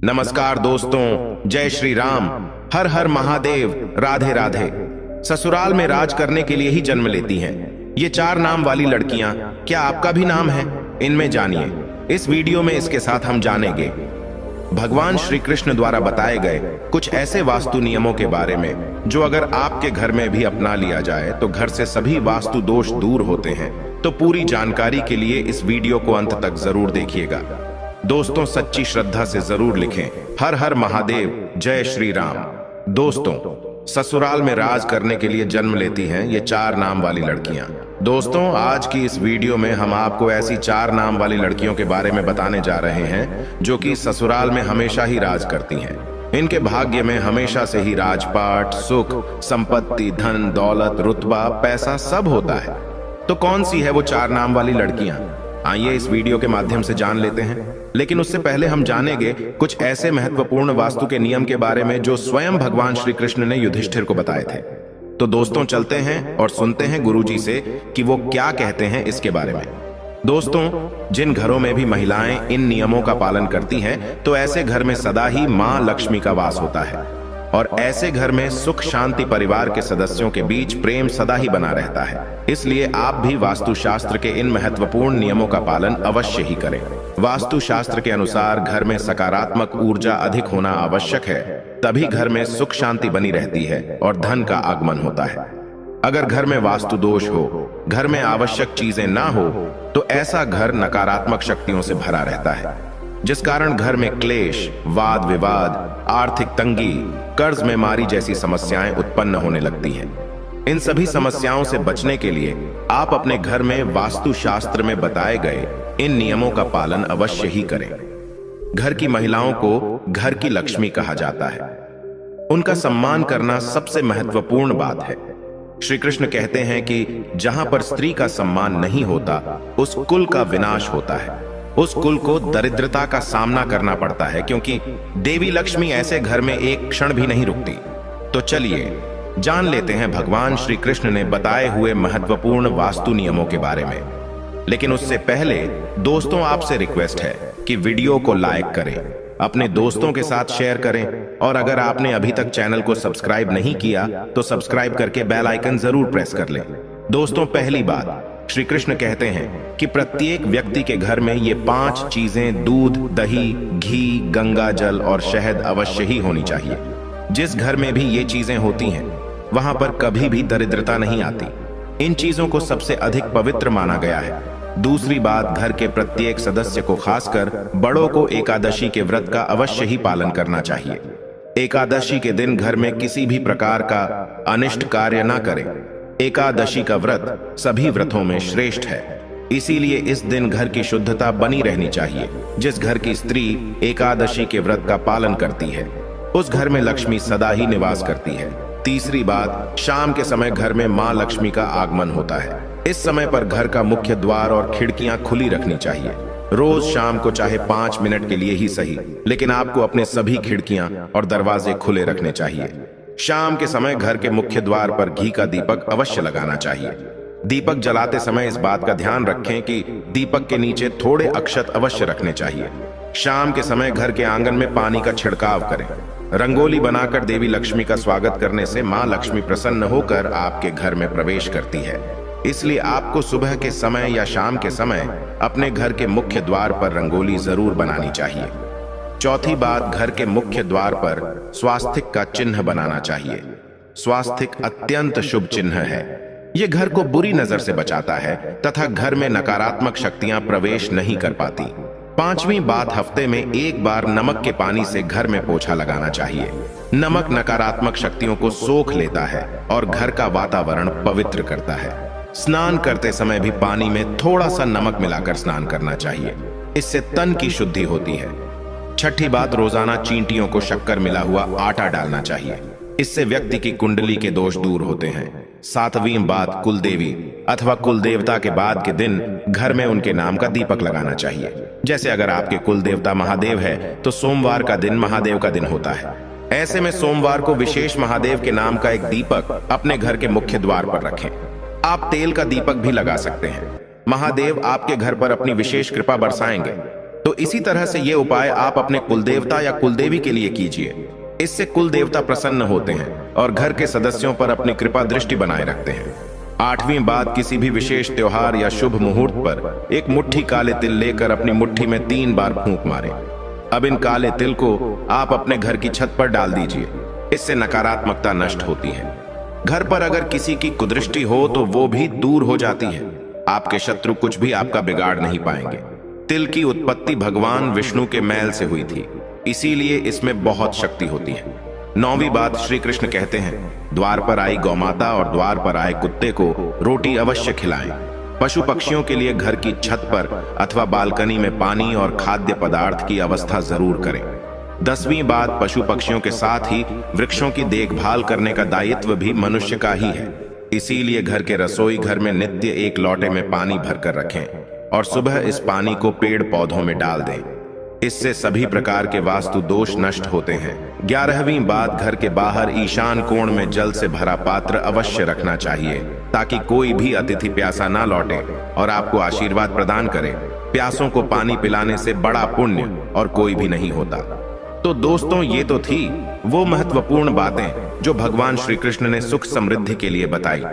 नमस्कार दोस्तों, जय श्री राम, हर हर महादेव, राधे राधे। ससुराल में राज करने के लिए ही जन्म लेती हैं ये 4 नाम वाली लड़कियां। क्या आपका भी नाम है? इनमें जानिए इस वीडियो में। इसके साथ हम जानेंगे भगवान श्री कृष्ण द्वारा बताए गए कुछ ऐसे वास्तु नियमों के बारे में जो अगर आपके घर में भी अपना लिया जाए तो घर से सभी वास्तु दोष दूर होते हैं। तो पूरी जानकारी के लिए इस वीडियो को अंत तक जरूर देखिएगा। दोस्तों, सच्ची श्रद्धा से जरूर लिखें हर हर महादेव, जय श्री राम। दोस्तों, ससुराल में राज करने के लिए जन्म लेती हैं ये 4 नाम वाली लड़कियां। दोस्तों, आज की इस वीडियो में हम आपको ऐसी 4 नाम वाली लड़कियों के बारे में बताने जा रहे हैं जो कि ससुराल में हमेशा ही राज करती हैं। इनके भाग्य में हमेशा से ही राजपाट, सुख, संपत्ति, धन, दौलत, रुतबा, पैसा सब होता है। तो कौन सी है वो 4 नाम वाली लड़कियां? आइए इस वीडियो के माध्यम से जान लेते हैं। लेकिन उससे पहले हम जानेंगे कुछ ऐसे महत्वपूर्ण वास्तु के नियम के बारे में जो स्वयं भगवान श्री कृष्ण ने युधिष्ठिर को बताए थे। तो दोस्तों, चलते हैं और सुनते हैं गुरुजी से कि वो क्या कहते हैं इसके बारे में। दोस्तों, जिन घरों में भी महिलाएं इन नियमों का पालन करती हैं तो ऐसे घर में सदा ही मां लक्ष्मी का वास होता है और ऐसे घर में सुख शांति, परिवार के सदस्यों के बीच प्रेम सदा ही बना रहता है। इसलिए आप भी वास्तुशास्त्र के इन महत्वपूर्ण नियमों का पालन अवश्य ही करें। वास्तुशास्त्र के अनुसार घर में सकारात्मक ऊर्जा अधिक होना आवश्यक है, तभी घर में सुख शांति बनी रहती है और धन का आगमन होता है। अगर घर में वास्तु दोष हो, घर में आवश्यक चीजें ना हो, तो ऐसा घर नकारात्मक शक्तियों से भरा रहता है, जिस कारण घर में क्लेश, वाद विवाद, आर्थिक तंगी, कर्ज में मारी जैसी समस्याएं उत्पन्न होने लगती हैं। इन सभी समस्याओं से बचने के लिए आप अपने घर में वास्तुशास्त्र में बताए गए इन नियमों का पालन अवश्य ही करें। घर की महिलाओं को घर की लक्ष्मी कहा जाता है। उनका सम्मान करना सबसे महत्वपूर्ण बात है। श्री कृष्ण कहते हैं कि जहां पर स्त्री का सम्मान नहीं होता उस कुल का विनाश होता है, उस कुल को दरिद्रता का सामना करना पड़ता है, क्योंकि देवी लक्ष्मी ऐसे घर में एक क्षण भी नहीं रुकती। तो चलिए जान लेते हैं भगवान श्री कृष्ण ने बताए हुए महत्वपूर्ण वास्तु नियमों के बारे में। लेकिन उससे पहले दोस्तों, आपसे रिक्वेस्ट है कि वीडियो को लाइक करें, अपने दोस्तों के साथ शेयर करें और अगर आपने अभी तक चैनल को सब्सक्राइब नहीं किया तो सब्सक्राइब करके बेल आइकन जरूर प्रेस कर लें। दोस्तों, पहली बात, श्री कृष्ण कहते हैं कि प्रत्येक व्यक्ति के घर में ये 5 चीजें दूध, दही, घी, गंगा जल और शहद अवश्य ही होनी चाहिए। जिस घर में भी ये चीजें होती हैं वहां पर कभी भी दरिद्रता नहीं आती। इन चीजों को सबसे अधिक पवित्र माना गया है। दूसरी बात, घर के प्रत्येक सदस्य को, खासकर बड़ों को एकादशी के व्रत का अवश्य ही पालन करना चाहिए। एकादशी के दिन घर में किसी भी प्रकार का अनिष्ट कार्य न करें। एकादशी का व्रत सभी व्रतों में श्रेष्ठ है, इसीलिए इस दिन घर की शुद्धता बनी रहनी चाहिए। जिस घर की स्त्री एकादशी के व्रत का पालन करती है उस घर में लक्ष्मी सदा ही निवास करती है। तीसरी बात, शाम के समय घर में मां लक्ष्मी का आगमन होता है। इस समय पर घर का मुख्य द्वार और खिड़कियां खुली रखनी चाहिए। रोज शाम को चाहे 5 मिनट के लिए ही सही, लेकिन आपको अपने सभी खिड़कियां और दरवाजे खुले रखने चाहिए। शाम के समय घर के मुख्य द्वार पर घी का दीपक अवश्य लगाना चाहिए। दीपक जलाते समय इस बात का ध्यान रखें कि दीपक के नीचे थोड़े अक्षत अवश्य रखने चाहिए। शाम के समय घर के आंगन में पानी का छिड़काव करें। रंगोली बनाकर देवी लक्ष्मी का स्वागत करने से मां लक्ष्मी प्रसन्न होकर आपके घर में प्रवेश करती है। इसलिए आपको सुबह के समय या शाम के समय अपने घर के मुख्य द्वार पर रंगोली जरूर बनानी चाहिए। चौथी बात, घर के मुख्य द्वार पर स्वास्तिक का चिन्ह बनाना चाहिए। स्वास्तिक अत्यंत शुभ चिन्ह है। यह घर को बुरी नजर से बचाता है तथा घर में नकारात्मक शक्तियां प्रवेश नहीं कर पाती। पांचवी बात, हफ्ते में एक बार नमक के पानी से घर में पोछा लगाना चाहिए। नमक नकारात्मक शक्तियों को सोख लेता है और घर का वातावरण पवित्र करता है। स्नान करते समय भी पानी में थोड़ा सा नमक मिलाकर स्नान करना चाहिए, इससे तन की शुद्धि होती है। छठी बात, रोजाना चींटियों को शक्कर मिला हुआ आटा डालना चाहिए, इससे व्यक्ति की कुंडली के दोष दूर होते हैं। 7वीं बात, कुलदेवी अथवा कुलदेवता के बाद के दिन घर में उनके नाम का दीपक लगाना चाहिए। जैसे अगर आपके कुलदेवता महादेव है तो सोमवार का दिन महादेव का दिन होता है। ऐसे में सोमवार को विशेष महादेव के नाम का एक दीपक अपने घर के मुख्य द्वार पर रखें। आप तेल का दीपक भी लगा सकते हैं। महादेव आपके घर पर अपनी विशेष कृपा बरसाएंगे। तो इसी तरह से ये उपाय आप अपने कुलदेवता या कुलदेवी के लिए कीजिए। इससे कुल देवता प्रसन्न होते हैं और घर के सदस्यों पर अपनी कृपा दृष्टि बनाए रखते हैं। 8वीं बात, किसी भी विशेष त्योहार या शुभ मुहूर्त पर एक मुट्ठी काले तिल लेकर अपनी मुट्ठी में 3 बार फूंक मारें। अब इन काले तिल को आप अपने घर की छत पर डाल दीजिए। इससे नकारात्मकता नष्ट होती है। घर पर अगर किसी की कुदृष्टि हो तो वो भी दूर हो जाती है। आपके शत्रु कुछ भी आपका बिगाड़ नहीं पाएंगे। तिल की उत्पत्ति भगवान विष्णु के मैल से हुई थी, इसीलिए इसमें बहुत शक्ति होती है। 9वीं बात, श्री कृष्ण कहते हैं, द्वार पर आई गौमाता और द्वार पर आए कुत्ते को रोटी अवश्य खिलाएं। पशु पक्षियों के लिए घर की छत पर अथवा बालकनी में पानी और खाद्य पदार्थ की व्यवस्था जरूर करें। 10वीं बात, पशु पक्षियों के साथ ही वृक्षों की देखभाल करने का दायित्व भी मनुष्य का ही है। इसीलिए घर के रसोई घर में नित्य एक लोटे में पानी भरकर रखें और सुबह इस पानी को पेड़ पौधों में डाल दें। इससे सभी प्रकार के वास्तु दोष नष्ट होते हैं। 11वीं बात, घर के बाहर ईशान कोण में जल से भरा पात्र अवश्य रखना चाहिए ताकि कोई भी अतिथि प्यासा ना लौटे और आपको आशीर्वाद प्रदान करे। प्यासों को पानी पिलाने से बड़ा पुण्य और कोई भी नहीं होता। तो दोस्तों, ये तो थी वो महत्वपूर्ण बातें जो भगवान श्री कृष्ण ने सुख समृद्धि के लिए बताई।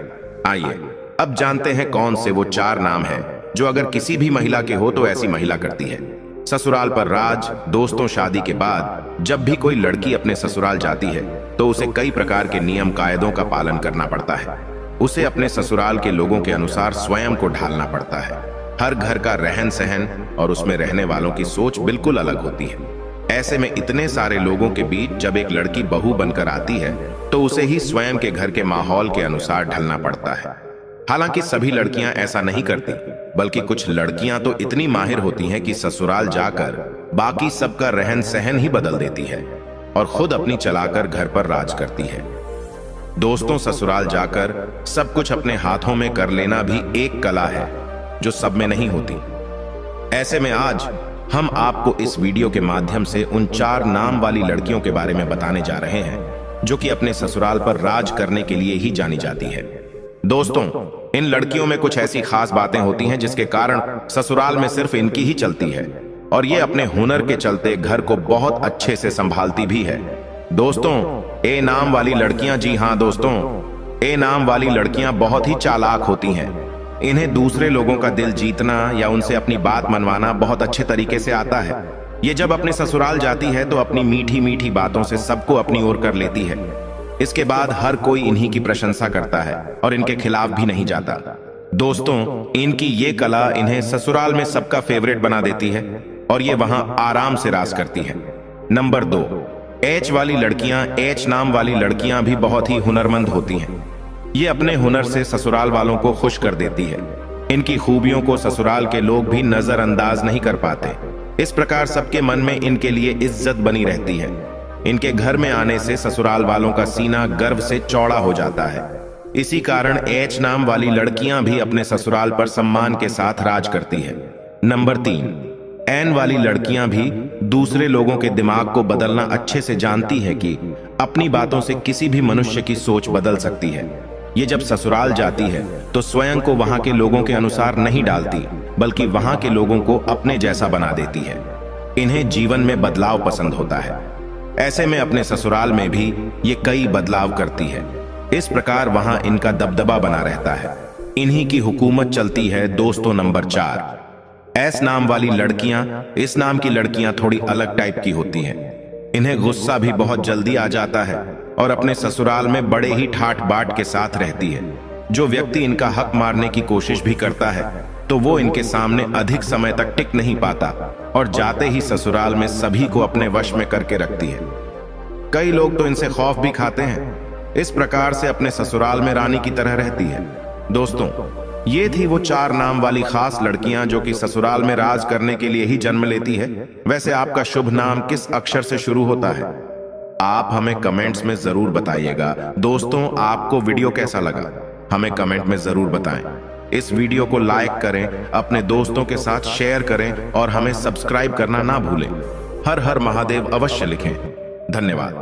आइए अब जानते हैं कौन से वो 4 नाम हैं जो अगर किसी भी महिला के हो तो ऐसी महिला करती है। ससुराल पर राज। दोस्तों, शादी के बाद जब भी कोई लड़की अपने ससुराल जाती है तो उसे कई प्रकार के नियम कायदों का पालन करना पड़ता है। उसे अपने ससुराल के लोगों के अनुसार स्वयं को ढालना पड़ता है। हर घर का रहन सहन और उसमें रहने वालों की सोच बिल्कुल अलग होती है। ऐसे में इतने सारे लोगों के बीच जब एक लड़की बहू बनकर आती है तो उसे ही स्वयं के घर के माहौल के अनुसार ढलना पड़ता है। हालांकि सभी लड़कियां ऐसा नहीं करती, बल्कि कुछ लड़कियां तो इतनी माहिर होती हैं कि ससुराल जाकर बाकी सबका रहन सहन ही बदल देती है और खुद अपनी चलाकर घर पर राज करती है। दोस्तों, ससुराल जाकर सब कुछ अपने हाथों में कर लेना भी एक कला है जो सब में नहीं होती। ऐसे में आज हम आपको इस वीडियो के माध्यम से उन 4 नाम वाली लड़कियों के बारे में बताने जा रहे हैं जो कि अपने ससुराल पर राज करने के लिए ही जानी जाती है। दोस्तों, इन लड़कियों में कुछ ऐसी खास बातें होती हैं जिसके कारण ससुराल में सिर्फ इनकी ही चलती है और ये अपने हुनर के चलते घर को बहुत अच्छे से संभालती भी है। दोस्तों, ए नाम वाली लड़कियां, जी हाँ दोस्तों, ए नाम वाली लड़कियां बहुत ही चालाक होती हैं। इन्हें दूसरे लोगों का दिल जीतना या उनसे अपनी बात मनवाना बहुत अच्छे तरीके से आता है। ये जब अपने ससुराल जाती है तो अपनी मीठी मीठी बातों से सबको अपनी ओर कर लेती है। इसके बाद हर कोई इन्हीं की प्रशंसा करता है और इनके खिलाफ भी नहीं जाता। दोस्तों, इनकी ये कला इन्हें ससुराल में सबका फेवरेट बना देती है और ये वहां आराम से राज करती है। नंबर 2, एच वाली लड़कियां। एच नाम वाली लड़कियां भी बहुत ही हुनरमंद होती हैं। ये अपने हुनर से ससुराल वालों को खुश कर देती है। इनकी खूबियों को ससुराल के लोग भी नजरअंदाज नहीं कर पाते। इस प्रकार सबके मन में इनके लिए इज्जत बनी रहती है। इनके घर में आने से ससुराल वालों का सीना गर्व से चौड़ा हो जाता है। इसी कारण एच नाम वाली लड़कियां भी अपने ससुराल पर सम्मान के साथ राज करती है। नंबर 3, एन वाली लड़कियां भी दूसरे लोगों के दिमाग को बदलना अच्छे से जानती है कि अपनी बातों से किसी भी मनुष्य की सोच बदल सकती है। ये जब ससुराल जाती है तो स्वयं को वहां के लोगों के अनुसार नहीं डालती, बल्कि वहां के लोगों को अपने जैसा बना देती है। इन्हें जीवन में बदलाव पसंद होता है। ऐसे में अपने ससुराल में भी ये कई बदलाव करती है। इस प्रकार वहां इनका दबदबा बना रहता है। इन्हीं की हुकूमत चलती है। दोस्तों, नंबर 4, एस नाम वाली लड़कियां। इस नाम की लड़कियां थोड़ी अलग टाइप की होती हैं। इन्हें गुस्सा भी बहुत जल्दी आ जाता है और अपने ससुराल में बड़े ही ठाट बाट के साथ रहती है। जो व्यक्ति इनका हक मारने की कोशिश भी करता है तो वो इनके सामने अधिक समय तक टिक नहीं पाता और जाते ही ससुराल में सभी को अपने वश में करके रखती है। कई लोग तो इनसे खौफ भी खाते हैं। इस प्रकार से अपने ससुराल में रानी की तरह रहती है। दोस्तों, ये थी वो 4 नाम वाली खास लड़कियां जो कि ससुराल में राज करने के लिए ही जन्म लेती है। वैसे आपका शुभ नाम किस अक्षर से शुरू होता है? आप हमें कमेंट्स में जरूर बताइएगा। दोस्तों, आपको वीडियो कैसा लगा हमें कमेंट में जरूर बताएं। इस वीडियो को लाइक करें, अपने दोस्तों के साथ शेयर करें और हमें सब्सक्राइब करना ना भूलें। हर हर महादेव अवश्य लिखें। धन्यवाद।